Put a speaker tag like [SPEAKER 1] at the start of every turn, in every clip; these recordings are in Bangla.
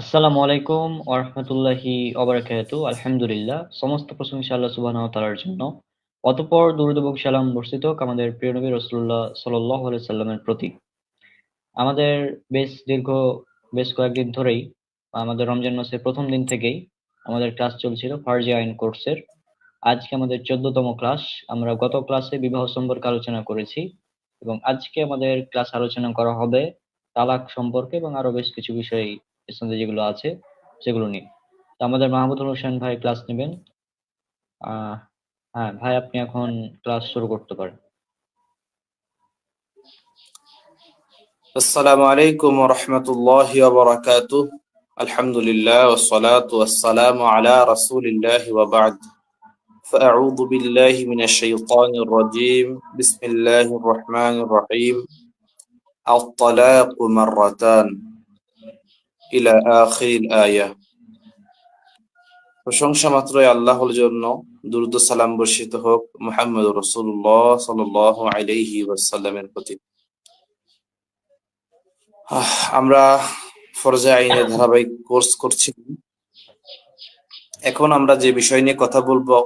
[SPEAKER 1] আসসালামু আলাইকুম ওয়া রাহমাতুল্লাহি ওয়া বারাকাতুহু। আলহামদুলিল্লাহ, সমস্ত প্রশংসা আল্লাহ সুবহানাহু ওয়া তাআলার জন্য। অতঃপর দরুদ এবং সালাম বর্ষিত হোক আমাদের প্রিয় নবী রাসূলুল্লাহ সাল্লাল্লাহু আলাইহি সাল্লামের প্রতি। আমাদের বেশ কয়েকদিন ধরেই আমাদের রমজান মাসের প্রথম দিন থেকেই আমাদের ক্লাস চলছিল ফারজি আইন কোর্সের। আজকে আমাদের 14তম ক্লাস। আমরা গত ক্লাসে বিবাহ সম্পর্কে আলোচনা করেছি এবং আজকে আমাদের ক্লাস আলোচনা করা হবে তালাক সম্পর্কে এবং আরো বেশ কিছু বিষয় ইসলামে যেগুলো আছে সেগুলো নিয়ে। তো আমাদের মাহমুদুল হোসেন ভাই ক্লাস নেবেন। আহ হ্যাঁ ভাই, আপনি এখন ক্লাস শুরু করতে পারেন।
[SPEAKER 2] السلام عليكم ورحمة الله وبركاته. الحمد لله والصلاة والسلام على رسول الله وبعد. فأعوذ بالله من الشيطان الرجيم. بسم الله الرحمن الرحيم. الطلاق مرتان إلى آخر الآية. প্রশংসা মাত্রই আল্লাহর জন্য, দুরূদ ও সালাম বর্ষিত হোক মুহাম্মদ রাসূলুল্লাহ সাল্লাল্লাহু আলাইহি ওয়াসাল্লামের প্রতি। আমরা ফরজে আইনের ধারাবাহিক কোর্স করছি। এখন আমরা যে বিষয় নিয়ে কথা বলবো,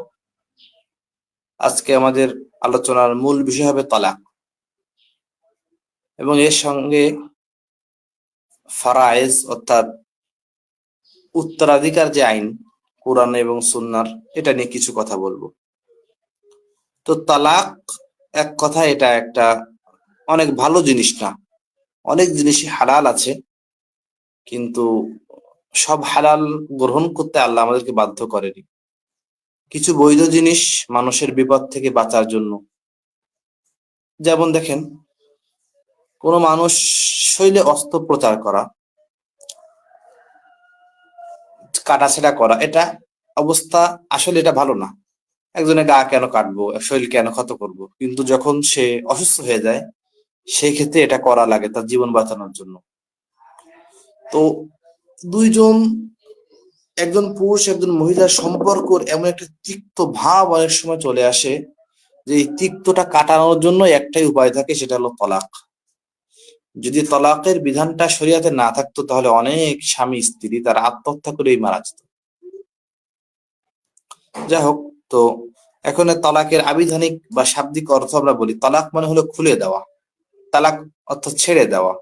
[SPEAKER 2] আজকে আমাদের আলোচনার মূল বিষয় হবে তালাক এবং এর সঙ্গে ফারায়েজ অর্থাৎ উত্তরাধিকার যে আইন কোরআন এবং সুন্নাহর, এটা নিয়ে কিছু কথা বলবো। তো তালাক এক কথা এটা একটা অনেক ভালো জিনিস না। অনেক জিনিসই হালাল আছে, কিন্তু সব হালাল গ্রহণ করতে আল্লাহ আমাদেরকে বাধ্য করেনি। কিছু বৈধ জিনিস মানুষের বিপদ থেকে বাঁচার জন্য, যেমন দেখেন, কোনো মানুষ শৈলে অস্ত্রোপচার করা, কাটাছেঁড়া করা, এটা অবস্থা আসলে এটা ভালো না। একজনের গা কেন কাটবো, শরীর কেন ক্ষত করব, কিন্তু যখন সে অসুস্থ হয়ে যায় সেই ক্ষেত্রে এটা করা লাগে তার জীবন বাঁচানোর জন্য। তো দুইজন, একজন পুরুষ একজন মহিলার সম্পর্কের এমন একটা তিক্ত ভাব অনেক সময় চলে আসে যে এই তিক্তটা কাটানোর জন্য একটাই উপায় থাকে, সেটা হলো তলাক। যদি তলাকের বিধানটা শরিয়াতে না থাকতো তাহলে অনেক স্বামী স্ত্রী তারা আত্মহত্যা করেই মারা যেত। যাই হোক, তো এখন তালাকের আবিধানিক বা শাব্দিক অর্থ আমরা বলি, তালাক মানে হলো খুলে দেওয়া, তালাক অর্থাৎ ছেড়ে দেওয়া।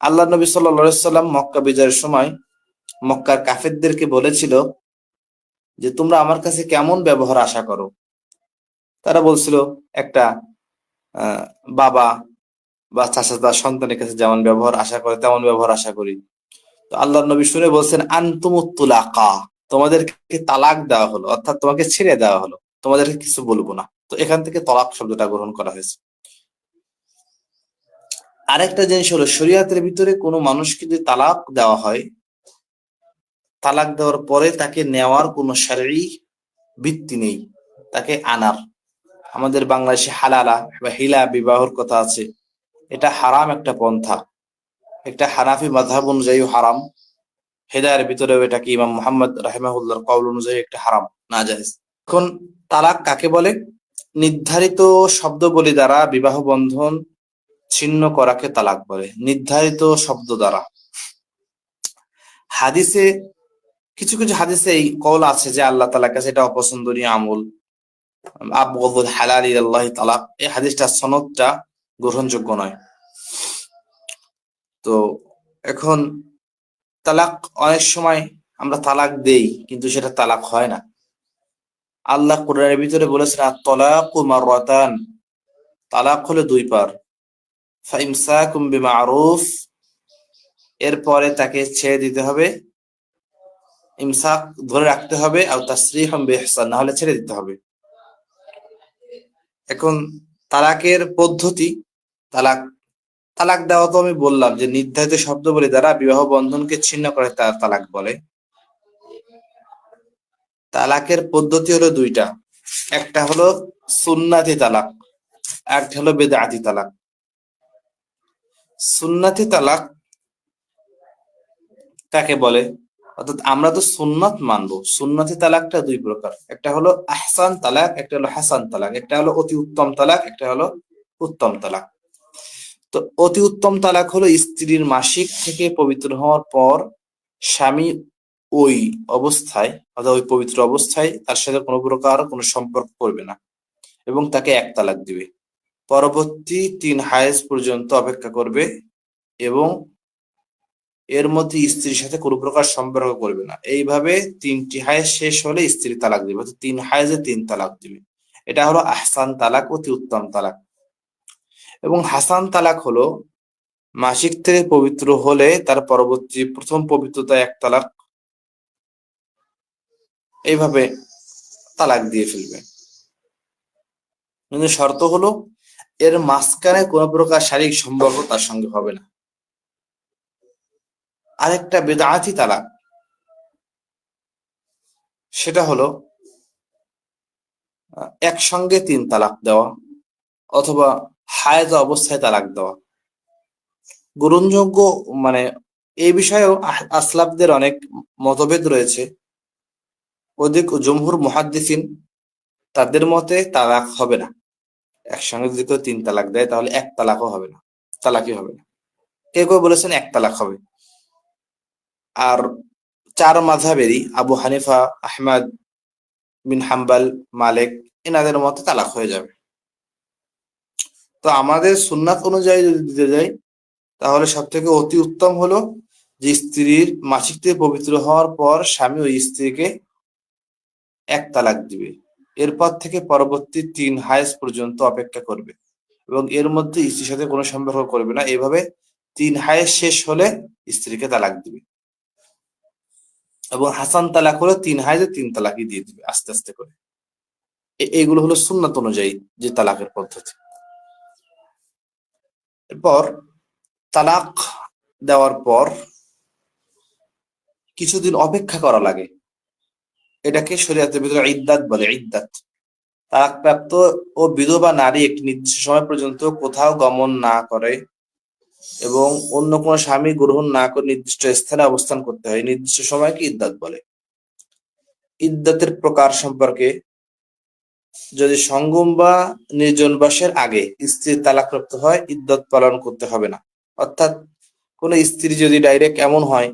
[SPEAKER 2] আল্লাহ নবী সাল্লাল্লাহু আলাইহি সাল্লাম মক্কা বিজয়ের সময় মক্কার কাফেরদেরকে বলেছিল যে তোমরা আমার কাছে কেমন ব্যবহার আশা করো। তারা বলছিল একটা আহ বাবা বা চাচা সন্তানের কাছে যেমন ব্যবহার আশা করে তেমন ব্যবহার আশা করি। তো আল্লাহ নবী শুনে বলছেন, আনতুমুত তুলাকা, তোমাদেরকে তালাক দেওয়া হলো, অর্থাৎ তোমাকে ছেড়ে দেওয়া হলো, তোমাদেরকে কিছু বলবো না। তো এখান থেকে তলাক শব্দটা গ্রহণ করা হয়েছে। আরেকটা জিনিস হলো, শরিয়াতের ভিতরে কোনো মানুষকে যদি তালাক দেওয়া হয়, তালাক দেওয়ার পরে তাকে নেওয়ার কোনো শারঈ ভিত্তি নেই, তাকে আনার। আমাদের বাংলাদেশে হালালা বা হিলা বিবাহর কথা আছে, এটা হারাম একটা পন্থা, একটা হানাফি মাযহাব অনুযায়ী হারাম। হেদায়ের ভিতরেও এটাকে ইমাম মুহাম্মদ রাহিমাহুল্লাহর কওল অনুযায়ী একটা হারাম, নাজায়েজ। এখন তালাক কাকে বলে? নির্ধারিত শব্দবলী দ্বারা বিবাহ বন্ধন ছিন্ন করাকে তালাক বলে, নির্ধারিত শব্দ দ্বারা। হাদিসে কিছু কিছু হাদিসে এই কওল আছে যে আল্লাহ তাআলার কাছে এটা অপছন্দনীয় আমল, আবগযুল হালাল ইলাল্লাহি তালাক। এই হাদিসটা সনদটা গ্রহণযোগ্য নয়। তো এখন তালাক, অনেক সময় আমরা তালাক দেই কিন্তু সেটা তালাক হয় না। আল্লাহ কোরআনের ভিতরে বলেছেন, আত-তালাকু মাররাতান, তালাক হলো দুই পার। ফাইমসাকুম বিমারুফ, এরপরে তাকে ছেড়ে দিতে হবে, ইমসাক ধরে রাখতে হবে, আর তাসরিহুম বিইহসান, না হলে ছেড়ে দিতে হবে। এখন তালাকের পদ্ধতি, তালাক তালাক দেওয়া তো আমি বললাম যে নির্ধারিত শব্দবলী দ্বারা বিবাহ বন্ধনকে ছিন্ন করে তালাক বলে। তালাকের পদ্ধতি হলো দুইটা, একটা হলো সুন্নাতি তালাক, একটা হলো বেদআতি তালাক। সুন্নাতি তালাক কাকে বলে? অর্থাৎ আমরা তো সুন্নাত মানবো। সুন্নাতি তালাকটা দুই প্রকার, একটা হলো আহসান তালাক, একটা হলো হাসান তালাক, একটা হলো অতি উত্তম তালাক, একটা হলো উত্তম তালাক। তো অতি উত্তম তালাক হলো স্ত্রীর মাসিক থেকে পবিত্র হওয়ার পর স্বামী ওই অবস্থায় অর্থাৎ ওই পবিত্র অবস্থায় তার সাথে কোনো প্রকার কোনো সম্পর্ক করবে না এবং তাকে এক তালাক দিবে। পরবর্তী 3 হায়েজ পর্যন্ত অপেক্ষা করবে এবং এর মধ্যে স্ত্রীর সাথে কোনো প্রকার সম্পর্ক করবে না। এইভাবে 3টি হায়েজ শেষ হলে স্ত্রী তালাক দিবে, 3 হায়েজে 3 তালাক দিবে। এটা হলো আহসান তালাক, অতি উত্তম তালাক। এবং হাসান তালাক হলো মাসিক থেকে পবিত্র হলে তার পরবর্তী প্রথম পবিত্রতা 1 তালাক, এইভাবে তালাক দিয়ে ফেলবে। কিন্তু শর্ত হলো এর মাঝখানে কোনো প্রকার শারীরিক সম্পর্ক তার সঙ্গে হবে না। আরেকটা বেদাতি তালাক, সেটা হলো একসঙ্গে 3 তালাক দেওয়া অথবা হায়েজ অবস্থায় তালাক দেওয়া। গ্রহণযোগ্য মানে এই বিষয়েও আসলাফদের অনেক মতভেদ রয়েছে। অধিক জমহুর মুহাদ্দিসিন তাদের মতে তালাক হবে না, একসঙ্গে যদি কেউ 3 তালাক দেয় তাহলে 1 তালাকও হবে না, তালাকই হবে না। কেউ কেউ বলেছেন 1 তালাক হবে। আর 4 মাযহাবেরই আবু হানিফা, আহমদ বিন হাম্বল, মালিক এনাদের মতে তালাক হয়ে যাবে। তো আমাদের সুন্নাত অনুযায়ী যদি দিতে যাই তাহলে সব থেকে অতি উত্তম হলো যে স্ত্রীর মাসিক থেকে পবিত্র হওয়ার পর স্বামী ওই স্ত্রীকে 1 তালাক দিবে। এরপর থেকে পরবর্তী 3 হায়েজ পর্যন্ত অপেক্ষা করবে এবং এর মধ্যে স্ত্রীর সাথে কোনো সম্পর্ক করবে না। এভাবে 3 হায়েজ শেষ হলে স্ত্রীকে তালাক দিবে। এবং হাসান তালাক হলে 3 হায়েজে 3 তালাকই দিয়ে দিবে আস্তে আস্তে করে। এইগুলো হলো সুন্নাত অনুযায়ী যে তালাকের পদ্ধতি। এরপর তালাক দেওয়ার পর কিছুদিন অপেক্ষা করা লাগে, এটাকে শরীয়তের ভিতরে ইদ্দাত বলে। ইদ্দাত, তালাকপ্রাপ্ত ও বিধবা নারী একটি নির্দিষ্ট সময় পর্যন্ত কোথাও গমন না করে এবং অন্য কোনো স্বামী গ্রহণ না করে নির্দিষ্ট স্থানে অবস্থান করতে হয়, নির্দিষ্ট সময়কে ইদ্দাত বলে। ইদ্দাতের প্রকার সম্পর্কে, যদি সঙ্গম বা নির্জনবাসের আগে স্ত্রী তালাকপ্রাপ্ত হয় ইদ্দত পালন করতে হবে না। অর্থাৎ কোন স্ত্রী যদি ডাইরেক্ট এমন হয়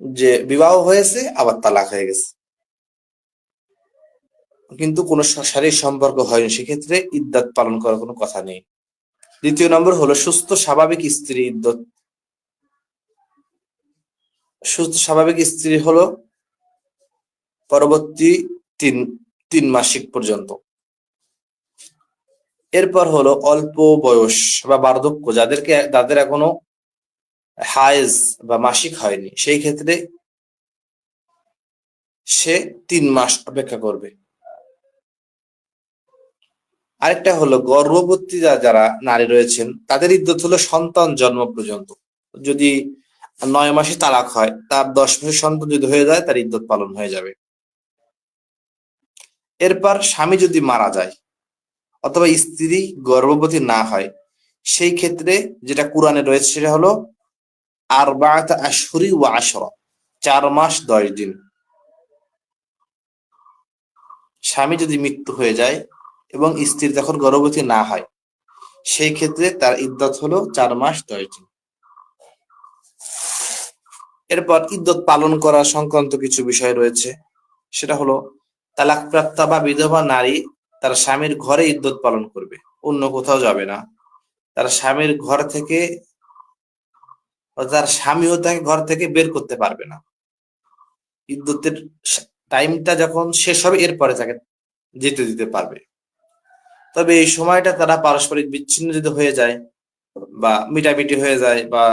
[SPEAKER 2] যে বিবাহ হয়েছে আবার তালাক হয়ে গেছে কিন্তু কোনো শারীরিক সম্পর্ক হয়নি, সেক্ষেত্রে ইদ্দত পালন করার কোনো কথা নেই। দ্বিতীয় নম্বর হলো সুস্থ স্বাভাবিক স্ত্রী ইদ্দত। সুস্থ স্বাভাবিক স্ত্রী হলো পরবর্তী তিন মাসিক পর্যন্ত। এরপর হলো অল্প বয়স বা বার্ধক্য, যাদের এখনো হায়েজ বা মাসিক হয়নি, সেই ক্ষেত্রে সে 3 মাস অপেক্ষা করবে। আরেকটা হলো গর্ভবতী যারা নারী রয়েছেন তাদের ইদ্যত হলো সন্তান জন্ম পর্যন্ত। যদি 9 মাসে তালাক হয়, তার 10 মাসের সন্তান যদি হয়ে যায় তার ইদ্যত পালন হয়ে যাবে। এরপর স্বামী যদি মারা যায় অথবা স্ত্রী গর্ভবতী না হয়, সেই ক্ষেত্রে যেটা কোরআনে রয়েছে সেটা হলো আরবাআত আশহুরি ওয়া আশরা, 4 মাস 10 দিন। স্বামী যদি মৃত্যু হয়ে যায় এবং স্ত্রী যখন গর্ভবতী না হয়, সেই ক্ষেত্রে তার ইদ্যত হলো 4 মাস 10 দিন। এরপর ইদ্যত পালন করা সংক্রান্ত কিছু বিষয় রয়েছে, সেটা হলো তালাকপ্রাপ্তা বা বিধবা নারী তার স্বামীর ঘরে ইদ্যত পালন করবে, অন্য কোথাও যাবে না। তার স্বামীর ঘর থেকে, তার স্বামীও তাকে ঘর থেকে বের করতে পারবে না। ইদ্যতের টাইমটা যখন শেষ হবে এরপরে তাকে যেতে দিতে পারবে। তবে এই সময়টা তারা পারস্পরিক বিচ্ছিন্ন যদি হয়ে যায় বা মিটামিটি হয়ে যায় বা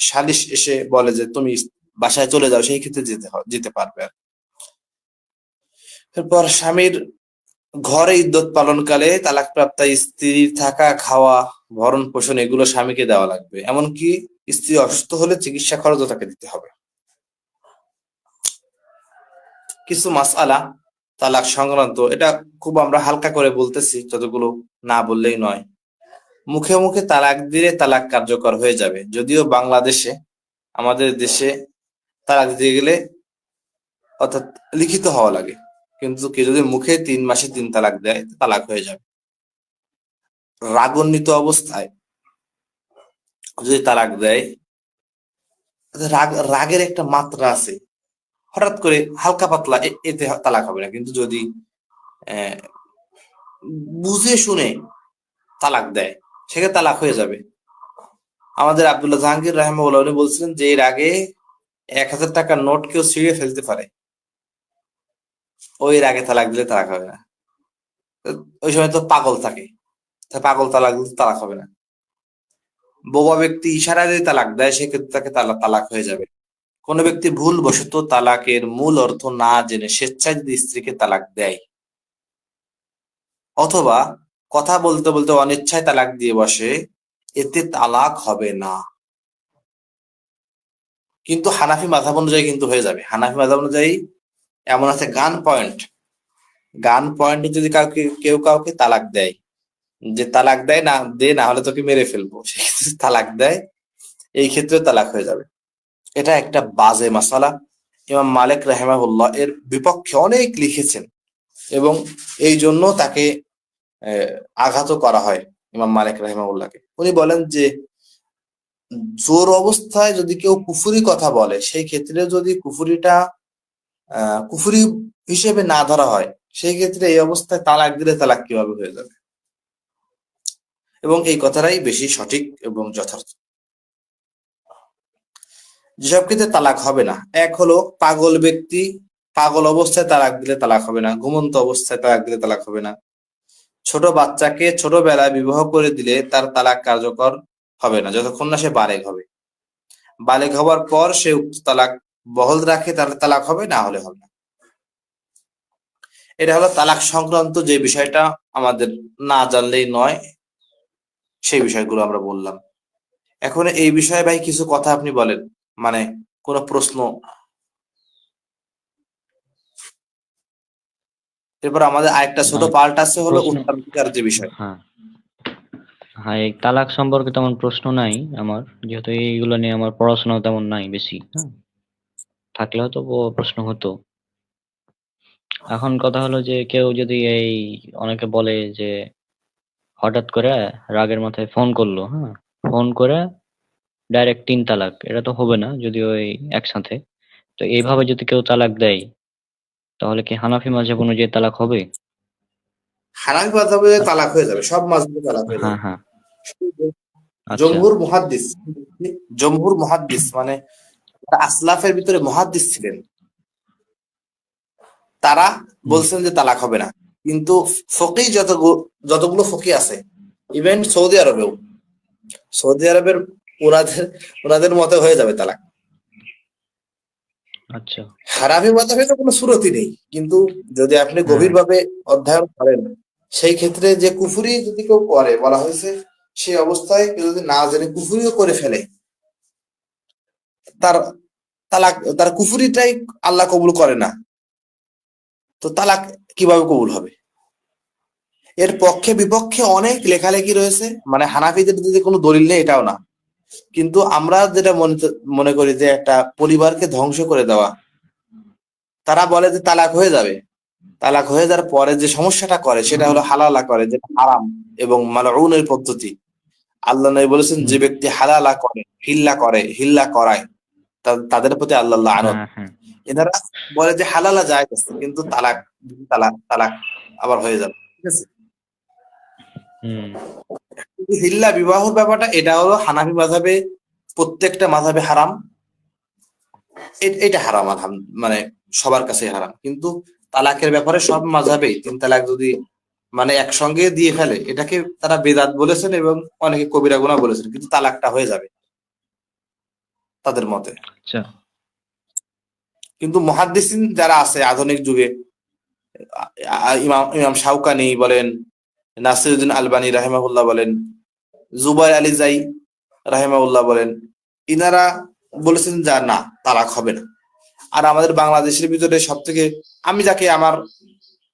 [SPEAKER 2] সালিশ এসে বলে যে তুমি বাসায় চলে যাও, সেই ক্ষেত্রে যেতে পারবে। এরপর স্বামীর ঘরে ইদ্যত পালনকালে তালাকপ্রাপ্তা স্ত্রীর থাকা, খাওয়া, ভরণ পোষণ এগুলো স্বামীকে দেওয়া লাগবে। এমনকি স্ত্রী অসুস্থ হলে চিকিৎসা খরচও তাকে দিতে হবে। কিছু মাসআলা তালাক সংক্রান্ত, এটা খুব আমরা হালকা করে বলতেছি, যতগুলো না বললেই নয়। মুখে মুখে তালাক দিলে তালাক কার্যকর হয়ে যাবে, যদিও বাংলাদেশে, আমাদের দেশে তালাক দিতে গেলে অর্থাৎ লিখিত হওয়া লাগে, কিন্তু কেউ যদি মুখে 3 মাসে 3 তালাক দেয় তালাক হয়ে যাবে। রাগান্বিত অবস্থায় যদি তালাক দেয়, রাগের একটা মাত্রা আছে, হঠাৎ করে হালকা পাতলা এতে তালাক হবে না। কিন্তু যদি আহ, বুঝে শুনে তালাক দেয়, সেক্ষেত্রে তালাক হয়ে যাবে। আমাদের আব্দুল্লাহ জাহাঙ্গীর রাহিমাহুল্লাহ উনি বলছিলেন যে এর আগে 1,000 টাকার নোট কেউ ছিঁড়ে ফেলতে পারে, ওই এর আগে তালাক দিলে তালাক হবে না। ওই সময় তো পাগল থাকে, পাগল তালাক দিলে তালাক হবে না। বোবা ব্যক্তি ইশারায় যদি তালাক দেয়, সেক্ষেত্রে তাকে তালাক হয়ে যাবে। কোন ব্যক্তি ভুলবশত তালাকের মূল অর্থ না জেনে স্বেচ্ছায় যদি স্ত্রীকে তালাক দেয়, অথবা কথা বলতে বলতে অনিচ্ছায় তালাক দিয়ে বসে, এতে তালাক হবে না। কিন্তু হানাফি মাযহাব অনুযায়ী কিন্তু হয়ে যাবে। হানাফি মাযহাব অনুযায়ী এমন আছে গান পয়েন্টে যদি কেউ কাউকে তালাক দেয়, যে তালাক দেয় না দে, না হলে তোকে মেরে ফেলবো, সেক্ষেত্রে তালাক দেয়, এই ক্ষেত্রে তালাক হয়ে যাবে। এটা একটা বাজে মাসালা। ইমাম মালিক রাহিমাহুল্লাহ এর বিপক্ষে অনেক লিখেছেন এবং এই জন্য তাকে আঘাতও করা হয় ইমাম মালিক রাহিমাহুল্লাহকে। উনি বলেন যে জোর অবস্থায় যদি কেউ কুফরি কথা বলে, সেই ক্ষেত্রে যদি কুফরিটা কুফরি হিসেবে না ধরা হয়, সেই ক্ষেত্রে এই অবস্থায় তালাক দিলে তালাক কিভাবে হয়ে যাবে? এবং এই কথাটাই বেশি সঠিক এবং যথার্থ। যেসব ক্ষেত্রে তালাক হবে না, এক হলো পাগল ব্যক্তি, পাগল অবস্থায় তালাক দিলে তালাক হবে না, ঘুমন্ত অবস্থায় তালাক দিলে তালাক হবে না। ছোট বাচ্চাকে ছোটবেলায় বিবাহ করে দিলে তার তালাক কার্যকর হবে না যতক্ষণ না সে বালেগ হবে। বালেগ হবার পর সে উক্ত তালাক বহাল রাখে, তাহলে তালাক হবে, না হলে হবে না। এটা হলো তালাক সংক্রান্ত যে বিষয়টা আমাদের না জানলেই নয়, সেই বিষয়গুলো আমরা বললাম। এখন এই বিষয়ে ভাই কিছু কথা আপনি বলেন, মানে কোনো প্রশ্ন। এরপর আমাদের আরেকটা ছোট পার্ট আছে, হলো
[SPEAKER 1] প্রশ্ন,
[SPEAKER 2] উত্তরাধিকার যে বিষয়।
[SPEAKER 1] হ্যাঁ হ্যাঁ, এই তালাক সম্পর্কে তেমন প্রশ্ন নাই আমার, যেহেতু এইগুলো নিয়ে আমার পড়াশোনা তেমন নাই বেশি। হ্যাঁ, থাকলে হয়তো প্রশ্ন হতো। এখন কথা হলো যে কেউ যদি এই, অনেকে বলে যে হঠাৎ করে রাগের মাথায় ফোন করলো, হ্যাঁ, ফোন করে ডাইরেক্ট 3 তালাক, এটা তো হবে না যদি ওই একসাথে। তো এইভাবে যদি কেউ তালাক দেয়, তাহলে কি হানাফি মাযহাব অনুযায়ী তালাক হবে?
[SPEAKER 2] হানাফি মাযহাবে
[SPEAKER 1] আর
[SPEAKER 2] তালাক হয়ে যাবে, সব মাযহাবে তালাক হয়ে
[SPEAKER 1] হ্যাঁ
[SPEAKER 2] যাবে।
[SPEAKER 1] হ্যাঁ, আচ্ছা।
[SPEAKER 2] জমহুর মুহাদ্দিস, জমহুর মুহাদ্দিস মানে যারা আসলাফের ভিতরে মুহাদ্দিস ছিলেন, তারা
[SPEAKER 1] হুম,
[SPEAKER 2] বলছেন যে তালাক হবে না। কিন্তু ফকিহ যতগুলো ফকিহ আছে, ইভেন সৌদি আরবের ওনাদের ওনাদের মতে হয়ে যাবে তালাক।
[SPEAKER 1] আচ্ছা।
[SPEAKER 2] হানাফি মাযহাবে তো কোনো সুরতি নেই, কিন্তু যদি আপনি
[SPEAKER 1] হ্যাঁ,
[SPEAKER 2] গভীরভাবে অধ্যয়ন করেন, সেই ক্ষেত্রে যে কুফরি যদি কেউ করে, বলা হয়েছে সেই অবস্থায় কেউ যদি না জেনে কুফরিও করে ফেলে, তার তার কুফরিটাই আল্লাহ কবুল করে না, তো তালাক কিভাবে কবুল হবে? এর পক্ষে বিপক্ষে অনেক লেখালেখি রয়েছে, মানে হানাফিদের যদি কোনো দলিল নেই এটাও না, কিন্তু আমরা যেটা মনে করি যে একটা পরিবারকে ধ্বংস করে দেওয়া, তারা বলে যে তালাক হয়ে যাবে। তালাক হয়ে যাওয়ার পরে যে সমস্যাটা করে সেটা হলো হালালা করে, যেটা হারাম এবং মালউনের পদ্ধতি। আল্লাহ নবী বলেছেন, যে
[SPEAKER 1] হুম,
[SPEAKER 2] ব্যক্তি হালালা করে, হিল্লা করায়, তাদের প্রতি আল্লাহ লানত।
[SPEAKER 1] হ্যাঁ হ্যাঁ,
[SPEAKER 2] এনারা বলে যে হালালা জায়েজ আছে, কিন্তু তালাক তালাক তালাক আবার হয়ে যাবে, ঠিক আছে।
[SPEAKER 1] হুম,
[SPEAKER 2] কিন্তু হিল্লা বিবাহর ব্যাপারটা, এটা হলো হানাফি মাযহাবে, প্রত্যেকটা মাযহাবে হারাম। এটা হারাম, মানে সবার কাছে হারাম। কিন্তু তালাকের ব্যাপারে সব মাযহাবেই 3 তালাক যদি মানে একসঙ্গে দিয়ে ফেলে, এটাকে তারা বেদাত বলেছেন এবং অনেকে কবিরা গুনাহ বলেছেন, কিন্তু তালাকটা হয়ে যাবে তাদের মতে।
[SPEAKER 1] আচ্ছা।
[SPEAKER 2] কিন্তু মুহাদ্দিসিন যারা আছে আধুনিক যুগে, ইমাম ইমাম শাওকানি বলেন, নাসিরুদ্দিন আলবানী রাহিমাহুল্লাহ বলেন, জুবাই আলী জাই রাহিমাহুল্লাহ বলেন, ইনারা বলেছেন যা না, তালাক হবে না। আর আমাদের বাংলাদেশের ভিতরে সব থেকে, আমি যাকে আমার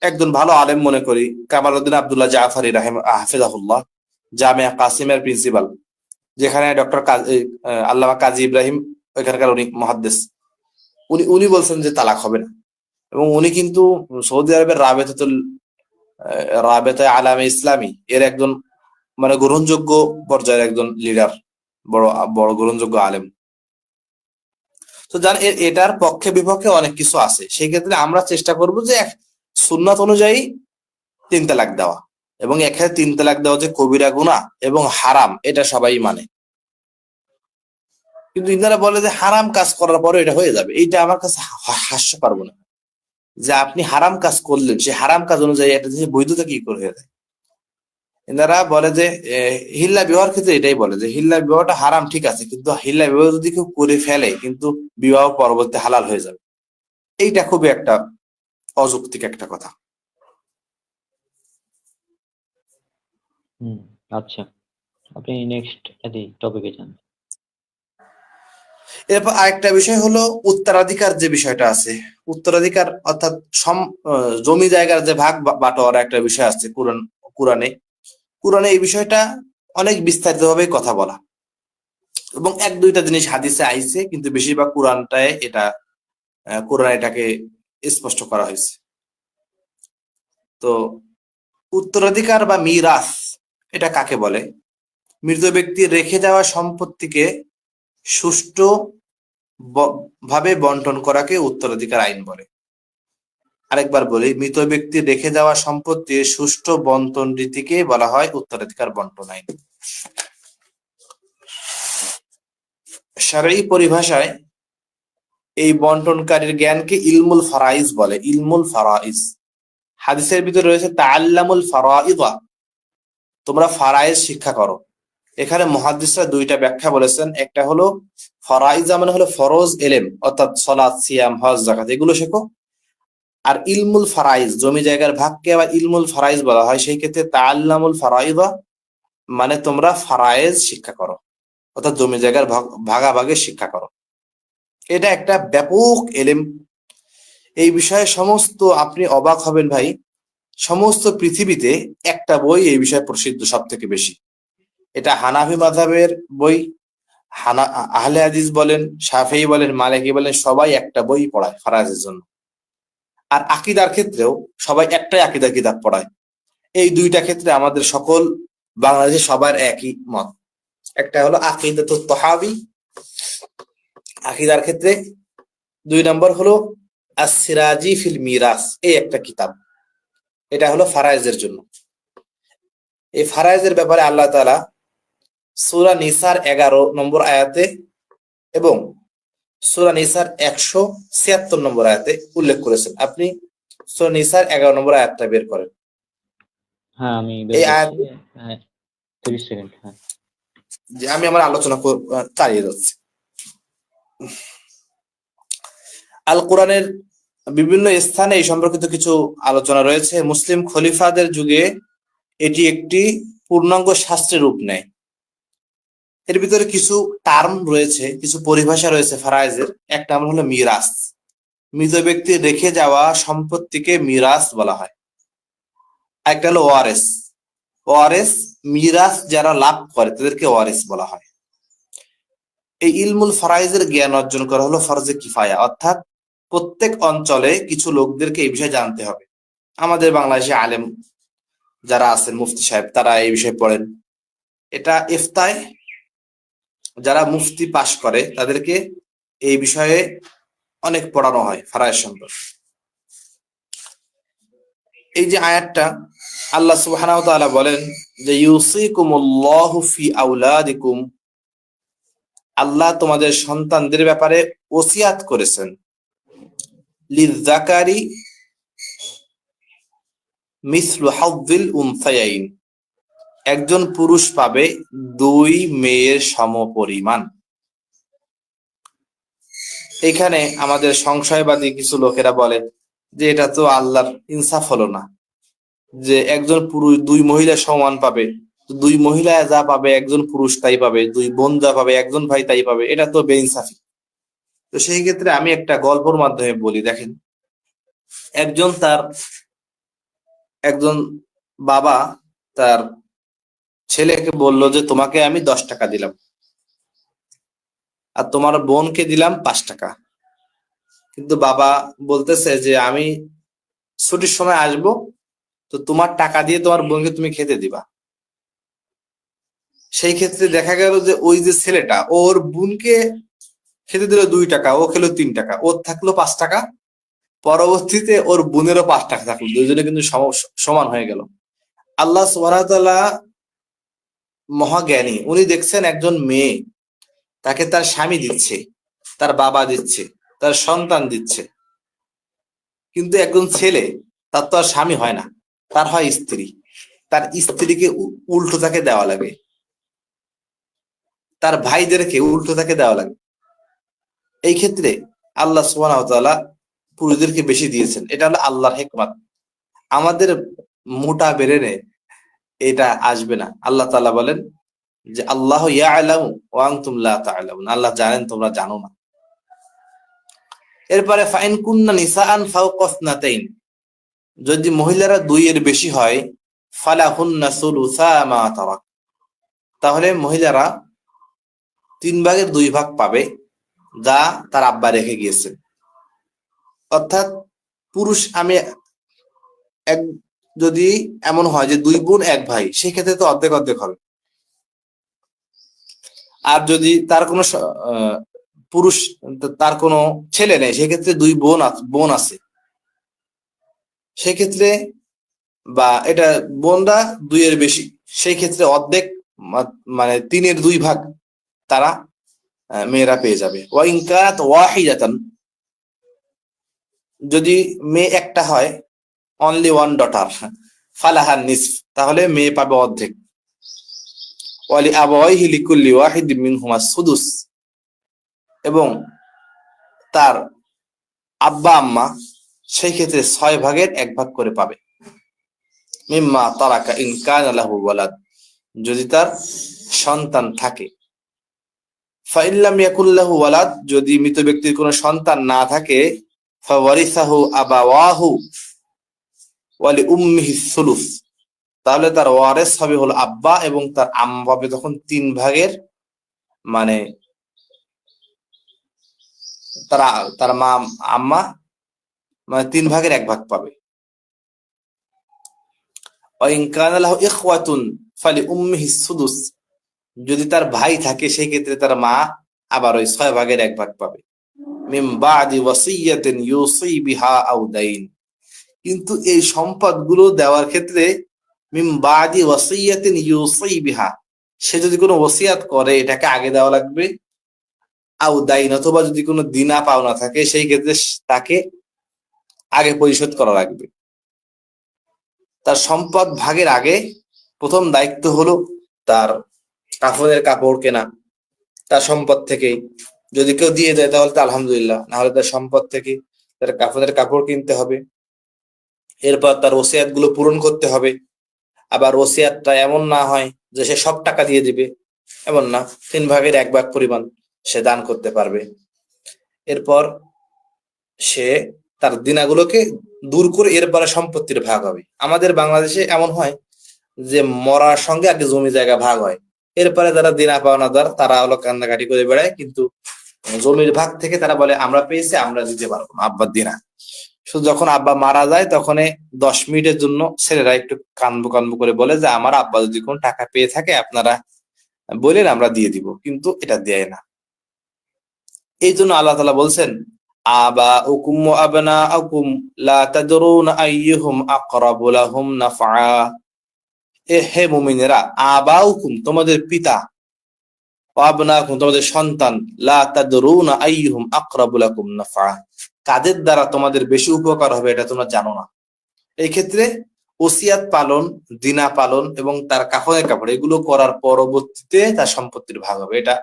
[SPEAKER 2] একজন ভালো আলেম মনে করি, কামালউদ্দিন আব্দুল্লাহ জাফরি হাফিজাহুল্লাহ, জামিয়া কাসিমের প্রিন্সিপাল, যেখানে ডক্টর আল্লামা কাজী ইব্রাহিম ওইখানকার উনি মুহাদ্দিস, উনি বলছেন যে তালাক হবে না। এবং উনি কিন্তু সৌদি আরবের রাবেতা আলামে ইসলামী এর একজন, মানে গ্রহণযোগ্য পর্যায়ের একজন লিডার। বড় বড় গ্রহণযোগ্য আলেম। তো জান এটার পক্ষে বিপক্ষে অনেক কিছু আছে, সেই ক্ষেত্রে আমরা চেষ্টা করব যে সুন্নাত অনুযায়ী 3 তালাক দেওয়া, এবং এখানে 3 তালাক দেওয়া যে কবিরা গুনাহ এবং হারাম এটা সবাই মানে। কিন্তু ইনারা বলে যে হারাম কাজ করার পরে এটা হয়ে যাবে, এইটা আমার কাছে হাস্যকর মনে হয় যে আপনি হারাম কাজ করলেন, সে হারাম কাজ অনুযায়ী একটা জিনিস বৈধতা কি করে হয়ে যায়। এনারা বলে যে হিল্লা বিবাহের ক্ষেত্রে এটাই বলে যে হিল্লা বিবাহটা হারাম ঠিক আছে, কিন্তু হিল্লা বিবাহ যদি কেউ করে ফেলে কিন্তু বিবাহ পরবর্তী হালাল হয়ে যাবে। এইটা খুবই একটা অযৌক্তিক একটা কথা।
[SPEAKER 1] আচ্ছা, আপনি নেক্সট টপিকে যান।
[SPEAKER 2] এরপর আরেকটা বিষয় হলো উত্তরাধিকার যে বিষয়টা আছে, উত্তরাধিকার অর্থাৎ জমি জায়গার যে ভাগ বাটোয়ারা একটা বিষয় আছে কোরআনে। কোরআনে এই বিষয়টা অনেক বিস্তারিত ভাবে কথা বলা, এবং 1-2টা জিনিস হাদিসে আইছে, কিন্তু বেশিরভাগ কোরআনে এটাকে স্পষ্ট করা হয়েছে। তো উত্তরাধিকার বা মিরাস এটা কাকে বলে? মৃত ব্যক্তির রেখে যাওয়া সম্পত্তিকে সুষ্ঠু ভাবে বন্টন করাকে উত্তরাধিকার আইন বলে। আরেকবার বলি, মৃত ব্যক্তির রেখে যাওয়া সম্পত্তির সুষ্ঠু বন্টন রীতিকে বলা হয় উত্তরাধিকার বন্টন আইন। শারঈ পরিভাষায় এই বন্টনকারীর জ্ঞানকে ইলমুল ফারাইজ বলে। ইলমুল ফারাইজ, হাদিসের ভিতরে রয়েছে তাআল্লামুল ফারাইদা, তোমরা ফারাইজ শিক্ষা করো। এখানে মুহাদ্দিসরা 2টা ব্যাখ্যা বলেছেন। একটা হলো ফারাইজ মানে হলো ফরজ এলেম, অর্থাৎ সালাত, সিয়াম, হজ, যাকাত এগুলো শেখো। আর ইলমুল ফারাইজ, জমি জায়গার ভাগকে আবার ইলমুল ফারাইজ বলা হয়। সেই ক্ষেত্রে তাআল্লামুল ফারাইদা মানে তোমরা ফারাইজ শিক্ষা করো, অর্থাৎ জমি জায়গার ভাগাভাগি শিক্ষা করো। এটা একটা ব্যাপক এলেম। এই বিষয়ে আপনি অবাক হবেন ভাই, সমস্ত পৃথিবীতে একটা বই এই বিষয়ে প্রসিদ্ধ সব থেকে বেশি। এটা হানাফি মাযহাবের বই। আহলে হাদিস বলেন, শাফিঈ বলেন, মালিকি বলেন, সবাই একটা বই পড়ায় ফারাজের জন্য। আর আকীদার ক্ষেত্রেও সবাই একটাই আকীদা কিতাব পড়ায়। এই 2টা ক্ষেত্রে আমাদের সকল বাংলাদেশের সবার একই মত। একটা হলো আকীদাতুত তাহাবী, আকীদার ক্ষেত্রে 2 নম্বর হলো আস-সিরাজি ফিল মিরাস, এই একটা কিতাব। এটা হলো ফারায়েজের জন্য। এই ফারায়েজের ব্যাপারে আল্লাহ তাআলা সূরা নিসার 11 নম্বর আয়াতে এবং সূরা নিসার 176 নম্বর আয়াতে উল্লেখ করেছেন। আপনি সূরা নিসার 11 নম্বর আয়াতটা বের করেন।
[SPEAKER 1] হ্যাঁ, আমি বের
[SPEAKER 2] এই
[SPEAKER 1] করছি।
[SPEAKER 2] আয়াত,
[SPEAKER 1] হ্যাঁ, 30 সেকেন্ড। হ্যাঁ,
[SPEAKER 2] যে আমি আমার আলোচনা চালিয়ে যাচ্ছি। আল কোরআনের বিভিন্ন স্থানে এই সম্পর্কিত কিছু আলোচনা রয়েছে। মুসলিম খলিফাদের যুগে এটি একটি পূর্ণাঙ্গ শাস্ত্রের রূপ নেয়। এর ভিতরে কিছু টার্ম রয়েছে, কিছু পরিভাষা রয়েছে ফারায়েজের। একটা নাম হলো মিরাস, মৃত ব্যক্তির রেখে যাওয়া সম্পত্তিকে মিরাস বলা হয়। একটা হলো ওয়ারেস, ওয়ারেস মিরাস যারা লাভ করে তাদেরকে ওয়ারেস বলা হয়। এই ইলমুল ফারাইজের জ্ঞান অর্জন করা হলো ফরজে কিফায়া, অর্থাৎ প্রত্যেক অঞ্চলে কিছু লোকদেরকে এই বিষয়ে জানতে হবে। আমাদের বাংলাদেশে আলেম যারা আছেন, মুফতি সাহেব, তারা এই বিষয়ে পড়েন। এটা ইফতায় যারা মুফতি পাশ করে তাদেরকে এই বিষয়ে অনেক পড়ানো হয় ফারায়েজ সম্পর্কে। এই যে আয়াতটা আল্লাহ সুবহানাহু ওয়া তাআলা বলেন যে ইউসিকুমুল্লাহু ফি আওলাদিকুম, আল্লাহ তোমাদের সন্তানদের ব্যাপারে ওসিয়াত করেছেন। লিযযাকারি মিসলু হাযযিল উনসায়াইন, একজন পুরুষ পাবে 2 মেয়ের সমপরিমাণ। এখানে আমাদের সংশয়বাদী কিছু লোকেরা বলে যে এটা তো আল্লাহর ইনসাফ হলো না, যে একজন পুরুষ 2 মহিলা সমান পাবে, 2 মহিলা যা পাবে একজন পুরুষ তাই পাবে, 2 বোন যা পাবে একজন ভাই তাই পাবে, এটা তো বেইনসাফি। তো সেই ক্ষেত্রে আমি একটা গল্পের মাধ্যমে বলি। দেখেন, একজন বাবা তার ছেলেকে বলল যে তোমাকে আমি 10 টাকা দিলাম আর তোমার বোনকে দিলাম 5 টাকা। কিন্তু বাবা বলতেছে যে আমি ছুটির সময় আসবো, তো তোমার টাকা দিয়ে তোমার বোনকে তুমি খেতে দিবা। সেই ক্ষেত্রে দেখা গেল যে ওই যে ছেলেটা ওর বোনকে খেতে দিল 2 টাকা, ও খেলো 3 টাকা, ওর থাকলো 5 টাকা, পরবর্তীতে ওর বোনেরও 5 টাকা থাকলো, দুইজনে কিন্তু সমান হয়ে গেল। আল্লাহ সুবহানাহু ওয়া তাআলা মহাজ্ঞানী, উনি দেখছেন একজন মেয়ে, তাকে তার স্বামী দিচ্ছে, তার বাবা দিচ্ছে, তার সন্তান দিচ্ছে, কিন্তু একজন ছেলে, তার তো আর স্বামী হয় না, তার হয় স্ত্রী। তার স্ত্রীকে উল্টো তাকে দেওয়া লাগে, তার ভাইদেরকে উল্টো তাকে দেওয়া লাগে। এই ক্ষেত্রে আল্লাহ সুবহানাহু ওয়া তাআলা পুরুষদেরকে বেশি দিয়েছেন, এটা হলো আল্লাহর হিকমত। আমাদের মোটা বেরেনে এটা আসবে না। আল্লাহ তাআলা বলেন যে আল্লাহ ইয়ালামু ওয়া আনতুম লা তা'লামুন, আল্লাহ জানেন তোমরা জানো না। এরপরে ফাইন কুন্না নিসাআন ফাওকা ইসনাতাইন, যদি মহিলারা 2 এর বেশি হয়, ফালাহুন্না সুলুসা মা তারাক, তাহলে মহিলারা 3/2 ভাগ পাবে যা তার আব্বা রেখে গিয়েছে। অর্থাৎ পুরুষ আমি এক, যদি এমন হয় যে 2 বোন 1 ভাই, সেক্ষেত্রে তো অর্ধেক অর্ধেক হবে। আর যদি তার কোনো পুরুষ, তার কোনো ছেলে নেই, সেক্ষেত্রে 2 বোন আছে, সেক্ষেত্রে বা এটা বোনরা 2 এর বেশি, সেই ক্ষেত্রে অর্ধেক মানে 3/2 তারা মেয়েরা পেয়ে যাবে। ওয়া ইন কানাত ওয়াহিদাতান, যদি মেয়ে একটা হয়, অনলি ওয়ান ডটার, ফালাহান নিসফ, তাহলে মেয়ে পাবে অর্ধেক। ওয়ালি আবাওয়াইহি লিকুল্লি ওয়াহিদিন মিনহুমা সুদুস, এবং তার আব্বা আম্মা সেই ক্ষেত্রে 6/1 করে পাবে। মিম্মা তারাকা ইন কানা লাহু ওয়ালাদ, যদি তার সন্তান থাকে। ফাইন লাম ইয়াকুল লাহু ওয়ালাদ, যদি মৃত ব্যক্তির কোনো সন্তান না থাকে, ফাওয়ারিসাহু আবাওয়াহু ওয়ালি উম্মিহি সুলুস, তাহলে তার ওয়ারেস হবে হলো আব্বা, এবং তার আম্মা পাবে তখন 3/2, মানে তারা, তার মা আম্মা মানে 3/1 পাবে। ওয়াইন কানা লাহু ইখওয়াতুন ফালি উম্মিহি সুদুস, যদি তার ভাই থাকে সেই ক্ষেত্রে তার মা আবার ওই 6/1 পাবে। মিন বাদি ওয়াসিয়াতিন ইউসি বিহা আও দাইন, কিন্তু এই সম্পদগুলো দেওয়ার ক্ষেত্রে মিন বাদি ওয়াসিয়াতিন ইউসি বিহা, সে যদি কোনো ওসিয়াত করে এটাকে আগে দেওয়া লাগবে, আও দাইন, অথবা যদি কোনো দিনা পাওনা থাকে সেই ক্ষেত্রে তাকে আগে পরিশোধ করা লাগবে। তার সম্পদ ভাগের আগে প্রথম দায়িত্ব হলো তার কাফনের কাপড় কেনা, তার সম্পদ থেকেই। যদি কেউ দিয়ে দেয় তাহলে তো আলহামদুলিল্লাহ, না হলে তার সম্পদ থেকে তার কাফনের কাপড় কিনতে হবে। এরপর তার ওসিয়াত গুলো পূরণ করতে হবে। আবার ওসিয়াতটা এমন না হয় যে সে সব টাকা দিয়ে দিবে, এমন না, 3/1 পরিমাণ সে দান করতে পারবে। এরপর সে তার দিনাগুলোকে দূর করে এরপরে সম্পত্তির ভাগ হবে। আমাদের বাংলাদেশে এমন হয় যে মরার সঙ্গে আগে জমি জায়গা ভাগ হয়, এরপরে যারা দিনা পাওনাদার তারা হলো কান্দাকাটি করে বেড়ায়, কিন্তু জমির ভাগ থেকে তারা বলে আমরা পেয়েছি, আমরা দিতে পারবো না আব্বার দিনা। শুধু যখন আব্বা মারা যায় তখন 10 মিনিটের জন্য ছেলেরা একটু কানবু কানবু করে বলে যে আমার আব্বা যদি কোনো টাকা পেয়ে থাকে আপনারা বলেন, আমরা দিয়ে দিব, কিন্তু এটা দেয় না। এই জন্য আল্লাহ তাআলা বলছেন আবাউকুম ওয়া আবনাউকুম লা তাদরুনা আইয়ুহুম আকরাবু লাহুম নাফআ, হে মুমিনেরা, আবাউকুম তোমাদের পিতা, ওয়া আবনাউকুম তোমাদের সন্তান, লা তাদরুনা আইয়ুহুম আকরাবু লাকুম নাফআ, কাদের দ্বারা তোমাদের বেশি উপকার হবে এটা তোমরা জানো না। এই ক্ষেত্রে ওসিয়াত পালন, দিনা পালন এবং তার কাফনের কাপড় এগুলো করার পরবর্তীতে তার সম্পত্তির ভাগ হবে, এটা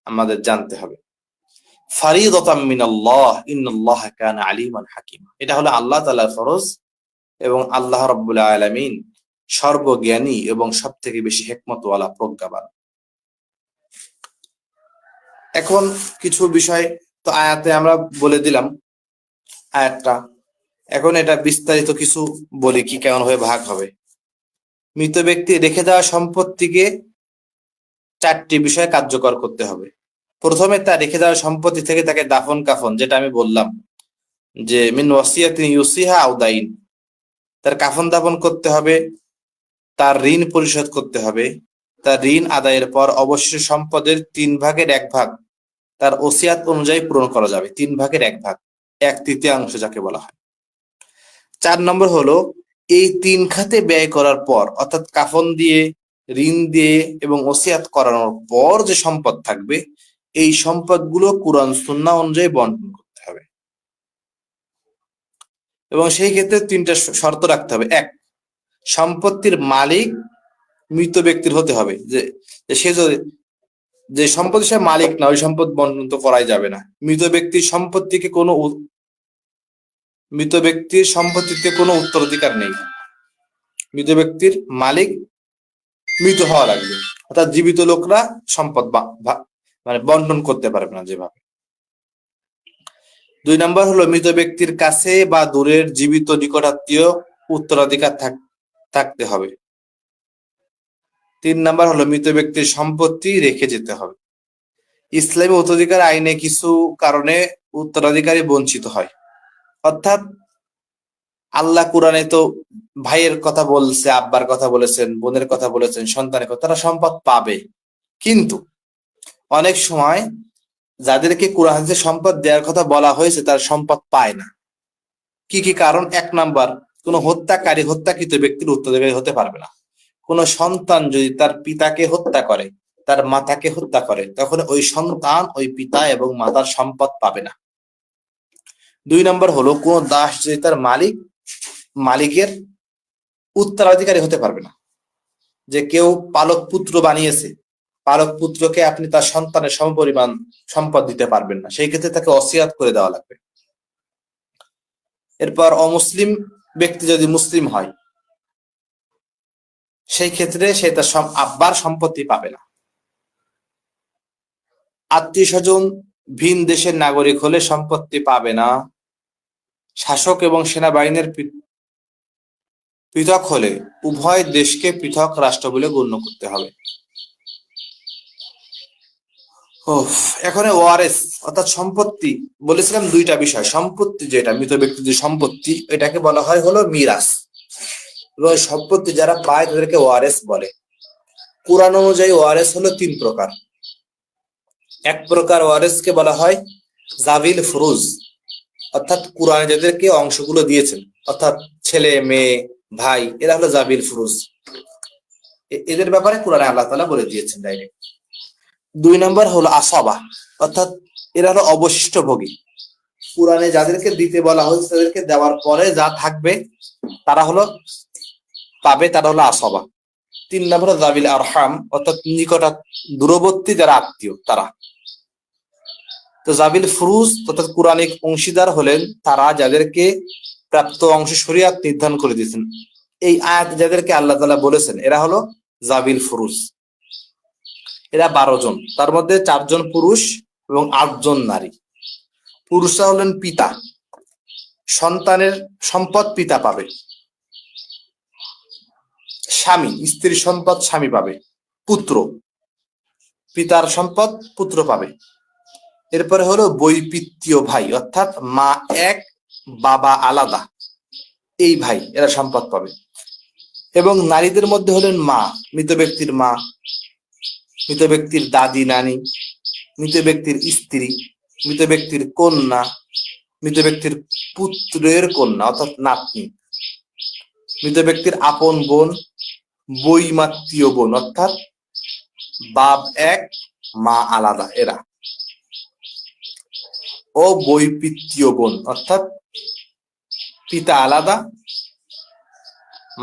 [SPEAKER 2] আমাদের জানতে হবে। ফারিদাতাম মিনাল্লাহ ইন্নাল্লাহা কানা আলিমান হাকিমা, এটা হলো আল্লাহ তাআলার ফরজ, এবং আল্লাহ রাব্বুল আলামিন সর্বজ্ঞানী এবং সবথেকে বেশি হিকমতওয়ালা, প্রজ্ঞাবান। এখন কিছু বিষয় তো আয়াতে আমরা বলে দিলাম আয়াতটা, এখন এটা বিস্তারিত কিছু বলি কি কেমন ভাবে ভাগ হবে। মৃত ব্যক্তি রেখে দেওয়া সম্পত্তিকে 4টি বিষয় কার্যকর করতে হবে। প্রথমে তার রেখে দেওয়া সম্পত্তি থেকে তাকে দাফন কাফন, যেটা আমি বললাম যে মিন ওয়াসিয়াতিন ইউসিহা আও দাইন, তার কাফন দাফন করতে হবে, তার ঋণ পরিশোধ করতে হবে, তার ঋণ আদায়ের পর অবশিষ্ট সম্পদের 3/1 তার ওসিয়াত অনুযায়ী পূরণ করা যাবে। 3/1, 1/3 যাকে বলা হয়। 4 নম্বর হলো এই 3 খাতে ব্যয় করার পর, অর্থাৎ কাফন দিয়ে, ঋণ দিয়ে এবং ওসিয়াত করানোর পর যে সম্পদ থাকবে, এই সম্পদগুলো কুরআন সুন্নাহ অনুযায়ী বন্টন করতে হবে। এবং সেই ক্ষেত্রে 3টা শর্ত রাখতে হবে। 1, সম্পত্তির মালিক মৃত ব্যক্তির হতে হবে। সে যদি যে সম্পত্তি সে মালিক না, ওই সম্পদ বন্টন তো করাই যাবে না। মৃত ব্যক্তির সম্পত্তিতে কোনো উত্তরাধিকার নেই। মৃত ব্যক্তির মালিক মৃত হওয়া লাগবে, অর্থাৎ জীবিত লোকরা সম্পদ মানে বন্টন করতে পারবে না যেভাবে। 2 নম্বর হলো মৃত ব্যক্তির কাছে বা দূরের জীবিত নিকটাত্মীয় উত্তরাধিকার থাকতে হবে। 3 নম্বর হলো মৃত ব্যক্তির সম্পত্তি রেখে যেতে হবে। ইসলামী উত্তরাধিকার আইনে কিছু কারণে উত্তরাধিকারী বঞ্চিত হয়, অর্থাৎ আল্লাহ কোরআনে তো ভাইয়ের কথা বলছে, আব্বার কথা বলেছেন, বোনের কথা বলেছেন, সন্তানের কথা, তারা সম্পদ পাবে। কিন্তু অনেক সময় যাদেরকে কোরআন হাদিসে সম্পদ দেওয়ার কথা বলা হয়েছে তার সম্পদ পায় না। কি কি কারণ? 1 নাম্বার, কোন হত্যাকৃত ব্যক্তির উত্তরাধিকারী হতে পারবে না। কোন সন্তান যদি তার পিতাকে হত্যা করে, তার মাতাকে হত্যা করে, তখন ওই সন্তান ওই পিতা এবং মাতার সম্পদ পাবে না। 2 নম্বর হলো কোন দাস যদি তার মালিকের উত্তরাধিকারী হতে পারবে না। যে কেউ পালক পুত্র বানিয়েছে, পালক পুত্রকে আপনি তার সন্তানের সমপরিমাণ সম্পদ দিতে পারবেন না, সেই ক্ষেত্রে তাকে ওসিয়াত করে দেওয়া লাগবে। এরপর অমুসলিম ব্যক্তি যদি মুসলিম হয়, সেই ক্ষেত্রে সে তার আব্বার সম্পত্তি পাবে না। আত্মীয় স্বজন ভিন দেশের নাগরিক হলে সম্পত্তি পাবে না। শাসক এবং সেনাবাহিনীর পৃথক হলে উভয় দেশকে পৃথক রাষ্ট্র বলে গণ্য করতে হবে। এখন ওয়ারেস অর্থাৎ সম্পত্তি বলেছিলাম 2টা বিষয়। সম্পত্তি যেটা মৃত ব্যক্তির যে সম্পত্তি, এটাকে বলা হয় হলো মিরাস, এবং সম্পত্তি যারা পায় তাদেরকে ওয়ারেস বলে। কুরআন অনুযায়ী ওয়ারেস হলো 3 প্রকার। 1 প্রকার ওয়ারেসকে বলা হয় জাবিল ফুরুজ, অর্থাৎ কুরআনে যাদেরকে অংশগুলো দিয়েছেন, অর্থাৎ ছেলে, মেয়ে, ভাই, এরা হলো জাবিল ফুরুজ। এদের ব্যাপারে কুরআনে আল্লাহ তাআলা বলে দিয়েছেন ডাইরেক্ট। 2 নম্বর হলো আসাবা, অর্থাৎ এরা হলো অবশিষ্ট ভোগী। কুরআনে যাদেরকে দিতে বলা হয়েছে তাদেরকে দেওয়ার পরে যা থাকবে তারা হলো পাবে, তারা হলো আসাবা। 3 নম্বর জাবিল আরহাম, অর্থাৎ দূরবর্তী যারা আত্মীয় তারা। তো জাবিল ফুরুজ অর্থাৎ কুরআনিক অংশীদার হলেন তারা যাদেরকে প্রাপ্ত অংশ শরীয়ত নির্ধারণ করে দিয়েছেন। এই আয়াত যাদেরকে আল্লাহ তাআলা বলেছেন এরা হলো জাবিল ফুরুজ। এরা 12 জন, তার মধ্যে 4 জন পুরুষ এবং 8 জন নারী। পুরুষরা হলেন পিতা, সন্তানের সম্পদ পিতা পাবে। স্বামী, স্ত্রীর সম্পদ স্বামী পাবে। পুত্র, পিতার সম্পদ পুত্র পাবে। এরপরে হলো বৈপিত্তীয় ভাই, অর্থাৎ মা এক বাবা আলাদা, এই ভাই, এরা সম্পদ পাবে। এবং নারীদের মধ্যে হলেন মা, মৃত ব্যক্তির মা, মৃত ব্যক্তির দাদি নানি, মৃত ব্যক্তির স্ত্রী, মৃত ব্যক্তির কন্যা, মৃত ব্যক্তির পুত্রের কন্যা অর্থাৎ নাতনি, মৃত ব্যক্তির আপন বোন, বৈমাত্রীয় বোন অর্থাৎ বাপ এক মা আলাদা এরা, ও বৈপিত্তীয় বোন অর্থাৎ পিতা আলাদা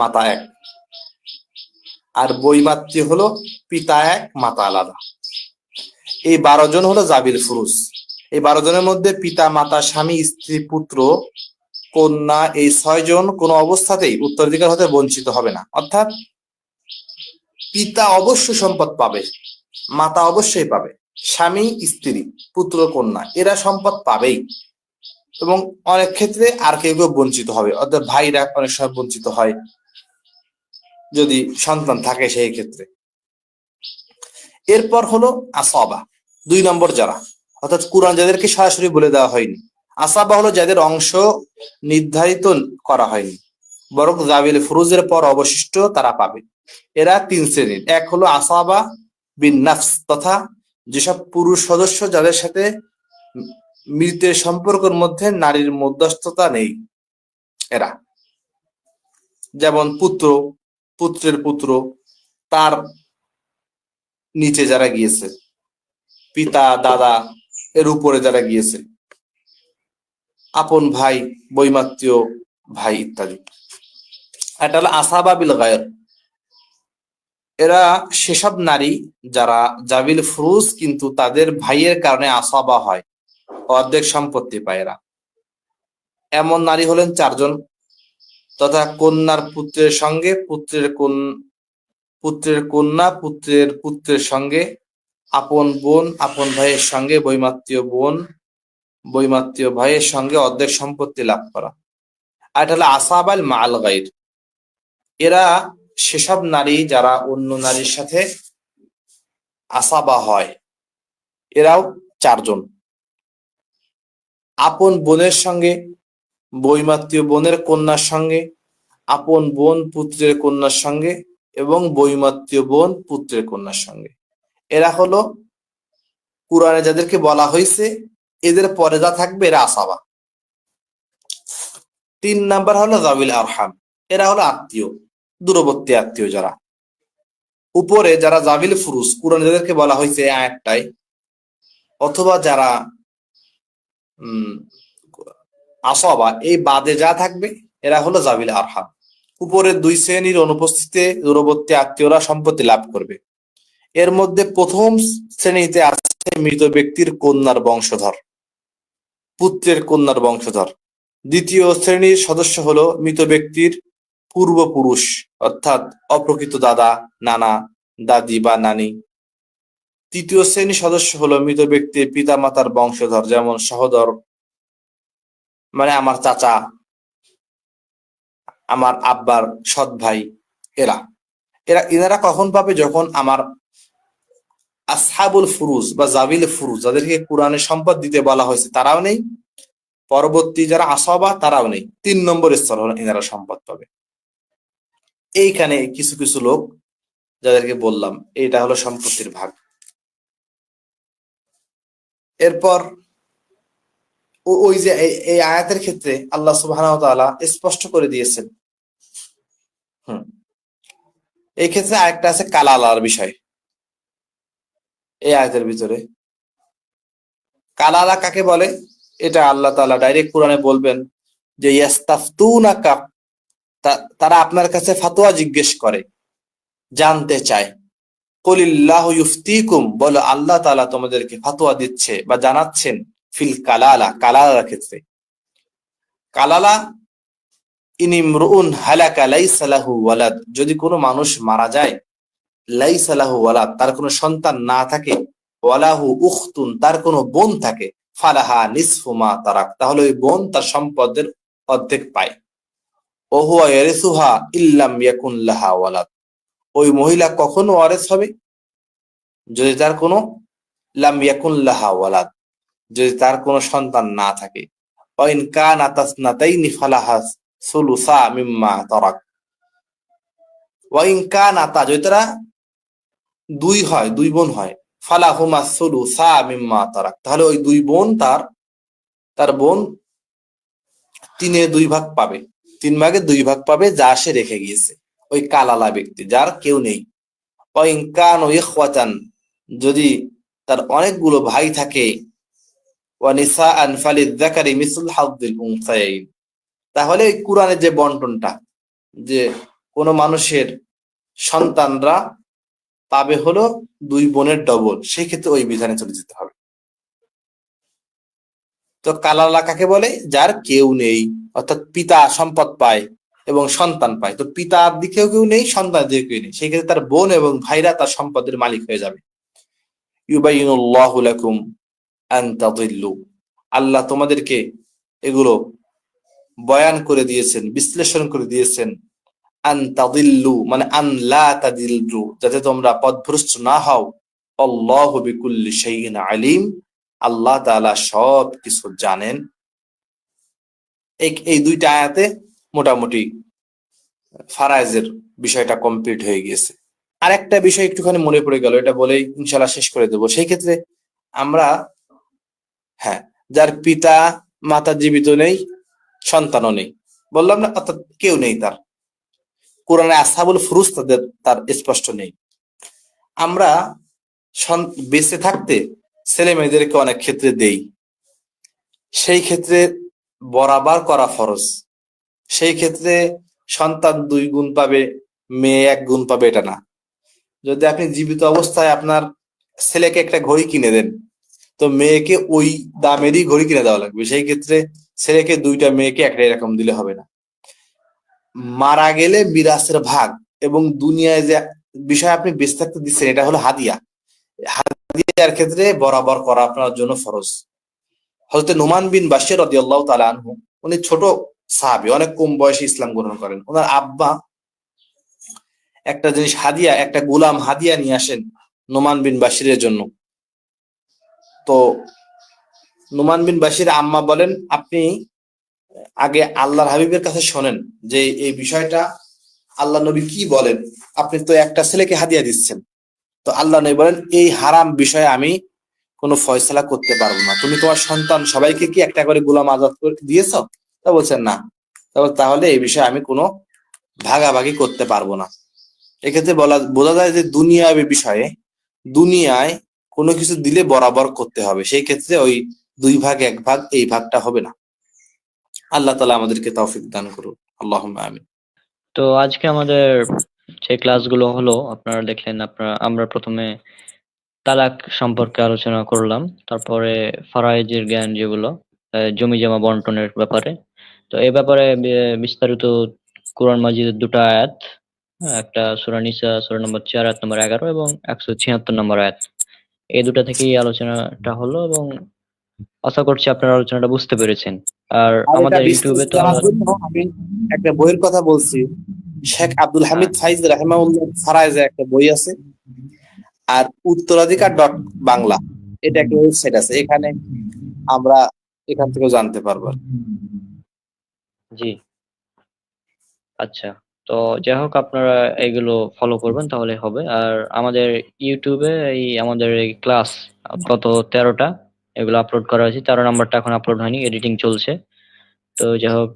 [SPEAKER 2] মাতা এক। আর বৈমাত্রী হলো পিতা এক মাতা আলাদা। এই 12 জন হলো জাবিল ফুরুজ। এই 12 জনের মধ্যে পিতা, মাতা, স্বামী, স্ত্রী, পুত্র, কন্যা, এই 6 জন কোনো অবস্থাতেই উত্তরাধিকার হতে বঞ্চিত হবে না। অর্থাৎ পিতা অবশ্য সম্পদ পাবে, মাতা অবশ্যই পাবে, স্বামী, স্ত্রী, পুত্র, কন্যা এরা সম্পদ পাবেই। এবং অনেক ক্ষেত্রে আর কেউ কেউ বঞ্চিত হবে, অর্থাৎ ভাইরা অনেক সময় বঞ্চিত হয় যদি সন্তান থাকে সেই ক্ষেত্রে। এরপর হলো আসাবা, 2 নম্বর যারা, অর্থাৎ কুরআন যাদেরকে সরাসরি বলে দেওয়া হয়নি। আসাবা হলো যাদের অংশ নির্ধারিত করা হয়নি, বরং জাবিল ফুরুজের পর অবশিষ্ট তারা পাবে। এরা তিন শ্রেণীর। এক হলো আসাবা বিন নাফস, তথা যেসব পুরুষ সদস্য যাদের সাথে মৃতের সম্পর্কের মধ্যে নারীর মধ্যস্থতা নেই, এরা, যেমন পুত্র, পুত্রের পুত্র, তার নিচে যারা গিয়েছে, পিতা, দাদা, এর উপরে যারা গিয়েছে, আপন ভাই, বৈমাত্রীয় ভাই ইত্যাদি। এটা হলো আসাবা বিল গায়র। এরা সেসব নারী যারা জাবিল ফুরুজ কিন্তু তাদের ভাইয়ের কারণে আসাবা হয়, অর্ধেক সম্পত্তি পায় এরা। এমন নারী হলেন চারজন, তথা কন্যার পুত্রের সঙ্গে, পুত্রের কন্যা পুত্রের পুত্রের সঙ্গে, আপন বোন আপন ভাইয়ের সঙ্গে, বৈমাত্রীয় বোন বৈমাত্রীয় ভাইয়ের সঙ্গে অর্ধেক সম্পত্তি লাভ করা। আর এটা হলো আসাবাল মাল গাইর। এরা সেসব নারী যারা অন্য নারীর সাথে আসাবা হয়, এরাও চারজন। আপন বোনের সঙ্গে, বৈমাত্রীয় বোনের কন্যার সঙ্গে, আপন বোন পুত্রের কন্যার সঙ্গে এবং বৈমাত্রীয় বোন পুত্রের কন্যার সঙ্গে। এরা হলো কুরআনে যাদেরকে বলা হয়েছে এদের পরে যা থাকবে এরা আসাবা। 3 নাম্বার হলো যাবিল আরহাম। এরা হলো আত্মীয়, দূরবর্তী আত্মীয় যারা। উপরে যারা জাবিল ফুরুজ, কুরআনে যাদেরকে বলা হয়েছে আয়াতটাই, অথবা যারা আসাবা, এই বাদে যা থাকবে এরা হলো জাবিল আরহাম। উপরের 2 শ্রেণীর অনুপস্থিতিতে দূরবর্তী আত্মীয়রা সম্পত্তি লাভ করবে। এর মধ্যে প্রথম শ্রেণীতে আছে মৃত ব্যক্তির কন্যার বংশধর, পুত্রের কন্যার বংশধর। দ্বিতীয় শ্রেণীর সদস্য হলো মৃত ব্যক্তির পূর্বপুরুষ, অর্থাৎ অপ্রকৃত দাদা, নানা, দাদি বা নানি। তৃতীয় শ্রেণীর সদস্য হলো মৃত ব্যক্তির পিতামাতার বংশধর, যেমন সহোদর, মানে আমার চাচা, আমার আব্বার সৎ ভাই, এরা এরা এনারা কখন পাবে? যখন আমার আসহাবুল ফুরুজ বা জাবিল ফুরুজ, যাদেরকে কোরআনে সম্পদ দিতে বলা হয়েছে, তারাও নেই, পরবর্তী যারা আসবা তারাও নেই, 3 নম্বর স্তর হলো এনারা সম্পদ পাবে। এইখানে কিছু কিছু লোক যাদেরকে বললাম, এইটা হলো সম্পত্তির ভাগ। এরপর ওই যে এই আয়াতের ক্ষেত্রে আল্লাহ সুবহানাহু ওয়া তাআলা স্পষ্ট করে দিয়েছেন। এই ক্ষেত্রে আরেকটা আছে কালালার বিষয়। এই আয়াতের ভিতরে কালালা কাকে বলে এটা আল্লাহ তাআলা ডাইরেক্ট কোরআনে বলবেন যে ইয়াস্তাফতুনাকা, তারা আপনার কাছে ফতোয়া জিজ্ঞেস করে, জানতে চায়। কুলিল্লাহু ইউফতিকুম, বলো আল্লাহ তাআলা তোমাদেরকে ফতোয়া দিচ্ছে বা জানাচ্ছেন ফিল কালালা, কালালার ক্ষেত্রে। কালালা ইনিমরুন হালাকা লাইসা লাহু ওয়ালাদ, যদি কোনো মানুষ মারা যায়, লাইসা লাহু ওয়ালাদ, তার কোনো সন্তান না থাকে, ওয়ালাহু উখতুন, তার কোনো বোন থাকে, ফালাহা নিসফু মা তারাক, তাহলে ওই বোন তার সম্পদের অর্ধেক পায়। ওয়া হুয়া ইয়ারিসুহা ইল্লাম ইয়াকুন লাহা ওয়ালাদ, ওই মহিলা কখনো ওয়ারিস হবে যদি তার কোনো লাম ইয়াকুন লাহা ওয়ালাদ, যদি তার কোনো সন্তান না থাকে। ওয়া ইন কানা তাসনাতাইনি ফালাহা সুলুসা মিম্মা তারাক, ওয়া ইন কানা, যদি তারা 2 হয়, 2 বোন হয়, ফালাহুমা সুলুসা মিম্মা তারাক, তাহলে ওই 2 বোন তার বোন 3/2 ভাগ পাবে, 3 ভাগে 2 ভাগ পাবে যা সে রেখে গিয়েছে, ওই কালালা ব্যক্তি যার কেউ নেই। ওয়া ইন কানু ইখওয়াতান, যদি তার অনেকগুলো ভাই থাকে, ওয়া নিসাআন ফালিয-যাকারি মিসলু হাযযিল উনসায়াইন, তাহলে এই কোরআনের যে বন্টনটা, যে কোন মানুষের সন্তানরা পাবে হলো 2 বোনের ডবল, সেই ক্ষেত্রে ওই বিধানে চলে যেতে হবে। তো কালালা কাকে বলে? যার কেউ নেই, অর্থাৎ পিতা সম্পদ পায় এবং সন্তান পায়, তো পিতার দিকেও কেউ নেই, সন্তানের দিকেও কেউ নেই, সেই ক্ষেত্রে তার বোন এবং ভাইরা তার সম্পদের মালিক হয়ে যাবে। ইউবাইয়িনুল্লাহু লাকুম আন তাদিল্লু, আল্লাহ তোমাদেরকে এগুলো বয়ান করে দিয়েছেন, বিশ্লেষণ করে দিয়েছেন। আন তাদিল্লু মানে আন লা তাদিল্লু, যাতে তোমরা পথভ্রষ্ট না হও। আল্লাহু বিকুল্লি শাইইন আলিম, আল্লাহ তাআলা সব কিছু জানেন। এই 2টা আয়াতে মোটামুটি ফারায়েজের বিষয়টা কমপ্লিট হয়ে গিয়েছে। আর একটা বিষয় একটুখানি মনে পড়ে গেল, এটা বলেই ইনশাল্লাহ শেষ করে দেবো। সেই ক্ষেত্রে আমরা, হ্যাঁ, যার পিতা মাতা জীবিত নেই, সন্তানও নেই, বললাম না, অর্থাৎ কেউ নেই তার, কোরআনে আসহাবুল ফুরুজ তার স্পষ্ট নেই। আমরা বেঁচে থাকতে ছেলে মেয়েদেরকে অনেক ক্ষেত্রে দেই, সেই ক্ষেত্রে বরাবর করা ফরজ। সেই ক্ষেত্রে সন্তান 2 গুণ পাবে, মেয়ে 1 গুণ পাবে, এটা না। যদি আপনি জীবিত অবস্থায় আপনার ছেলেকে একটা ঘড়ি কিনে দেন, তো মেয়েকে ওই দামেরই ঘড়ি কিনে দেওয়া লাগবে। সেই ক্ষেত্রে ছেলেকে 2টা, মেয়েকে একটা, এরকম দিলে হবে না। মারা গেলে মিরাসের ভাগ এবং দুনিয়ায় যে বিষয় আপনি বেঁচে থাকতে দিচ্ছেন, এটা হলো হাদিয়া। হাদিয়ার ক্ষেত্রে বরাবর করা আপনার জন্য ফরজ। হযরত নোমান বিন বাশির রাদিয়াল্লাহু তাআলা আনহু, উনি ছোট সাহাবী, অনেক কম বয়সে ইসলাম গ্রহণ করেন। ওনার আব্বা একটা জিনিস হাদিয়া, একটা গোলাম হাদিয়া নিয়ে আসেন নোমান বিন বাশিরের জন্য। তো নোমান বিন বাশির আম্মা বলেন, আপনি আগে আল্লাহর হাবিবের কাছে শোনেন যে এই বিষয়টা আল্লাহ নবী কি বলেন। আপনি তো একটা ছেলেকে হাদিয়া দিচ্ছেন। তো আল্লাহ নবী বলেন, এই হারাম বিষয়ে আমি কোনো ফয়সালা করতে পারবো না। তুমি তোমার সন্তান সবাইকে কি একটা করে গোলাম আজাদ করে দিয়েছ? তা বলছেন না। তাহলে এই বিষয়ে আমি কোনো ভাগাভাগি করতে পারবো না। এক্ষেত্রে বোঝা যায় যে দুনিয়াবী বিষয়ে, দুনিয়ায় কোনো কিছু দিলে বরাবর করতে হবে। সেই ক্ষেত্রে ওই 2 ভাগ 1 ভাগ, এই ভাগটা হবে না। আল্লাহ তাআলা আমাদেরকে তৌফিক দান করুন। আল্লাহুম্মা আমিন।
[SPEAKER 1] তো আজকে আমাদের যে ক্লাসগুলো হলো, আপনারা দেখলেন, আমরা প্রথমে তালাক সম্পর্কে আলোচনা করলাম, তারপরে ফারায়েজের জ্ঞান যেগুলো, জমি জমা বন্টনের ব্যাপারে। তো এই ব্যাপারে বিস্তারিত কোরআন মাজিদের 2টা আয়াত, একটা সূরা নিসা সূরা নম্বর 4 আয়াত নম্বর 11 এবং 176 নম্বর আয়াত, এই 2টা থেকেই আলোচনাটা হলো, এবং আশা করছি আপনারা আলোচনাটা বুঝতে পেরেছেন। আর
[SPEAKER 2] আর এটা
[SPEAKER 1] আমাদের ইউটিউবে
[SPEAKER 2] বিস্তারিত
[SPEAKER 1] তো
[SPEAKER 2] জানার জন্য আমি একটা বইয়ের কথা বলছি। শেখ আব্দুল
[SPEAKER 1] হ্যাঁ,
[SPEAKER 2] হামিদ ফাইজ রাহিমাহুল্লাহ ফারায়েজে একটা বই আছে। আর উত্তরাধিকার ডট বাংলা, এটা একটা ওয়েবসাইট আছে, এখানে আমরা এখান থেকেও জানতে পারবো।
[SPEAKER 1] জি, আচ্ছা। তো যাই হোক, আপনারা এগুলো ফলো করবেন তাহলে হবে। আর আমাদের ইউটিউবে আমাদের এই ক্লাস গত 13টা এগুলো আপলোড করা হয়েছে, 13 নাম্বারটা এখন আপলোড হয়নি, এডিটিং চলছে। তো যাই হোক,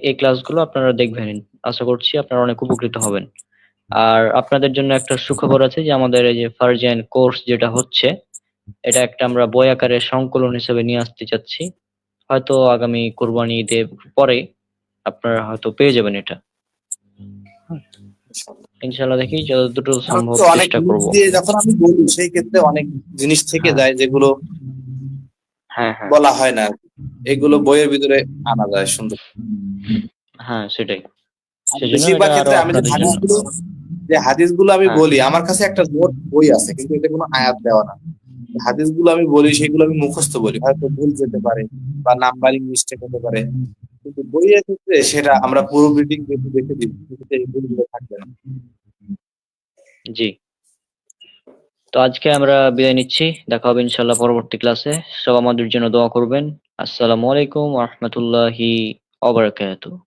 [SPEAKER 1] এই ক্লাসগুলো আপনারা দেখবেন, আশা করছি আপনারা অনেক উপকৃত হবেন। আর আপনাদের জন্য একটা সুখবর আছে যে আমাদের এই যে ফার্জিয়ান কোর্স যেটা হচ্ছে, এটা একটা আমরা বই আকারে সংকলন হিসেবে নিয়ে আসতে চাচ্ছি। হয়তো আগামী কোরবানি ঈদের পরে আপনারা হয়তো পেয়ে যাবেন এটা। ইনশাল্লাহ, দেখি যতদূর সম্ভব
[SPEAKER 2] তো অনেক
[SPEAKER 1] চেষ্টা
[SPEAKER 2] জিনিস
[SPEAKER 1] করব।
[SPEAKER 2] দিয়ে যখন আমি বলি, সেই ক্ষেত্রে অনেক জিনিস থেকে
[SPEAKER 1] হ্যাঁ,
[SPEAKER 2] যায় যেগুলো
[SPEAKER 1] হ্যাঁ, হ্যাঁ,
[SPEAKER 2] বলা হয় না। এগুলো বইয়ের ভিতরে আনা যায় সুন্দর।
[SPEAKER 1] হ্যাঁ, সেটাই।
[SPEAKER 2] আর
[SPEAKER 1] সেজন্য
[SPEAKER 2] বেশিরভাগ
[SPEAKER 1] এটা আরো
[SPEAKER 2] ক্ষেত্রে আমি
[SPEAKER 1] আপনাদের জন্য।
[SPEAKER 2] যে হাদিসগুলো আমি
[SPEAKER 1] হ্যাঁ,
[SPEAKER 2] বলি, আমার কাছে একটা নোট বই আছে, কিন্তু এটা কোনো আয়াত দেওয়া না। হাদিসগুলো আমি বলি, সেগুলো আমি মুখস্থ বলি, হয়তো ভুল যেতে পারে বা নাম্বারিং মিস্টেক হতে পারে, কিন্তু বইয়ের ক্ষেত্রে সেটা আমরা পুরো রিডিং দেখে দেখে দিই, সেক্ষেত্রে এই ভুলগুলো থাকবে না।
[SPEAKER 1] জি। তো আজকে আমরা বিদায় নিচ্ছি, দেখা হবে ইনশাল্লাহ পরবর্তী ক্লাসে। সব আমাদের জন্য দোয়া করবেন। আসসালামু আলাইকুম ওয়া রাহমাতুল্লাহি ওয়া বারাকাতুহু।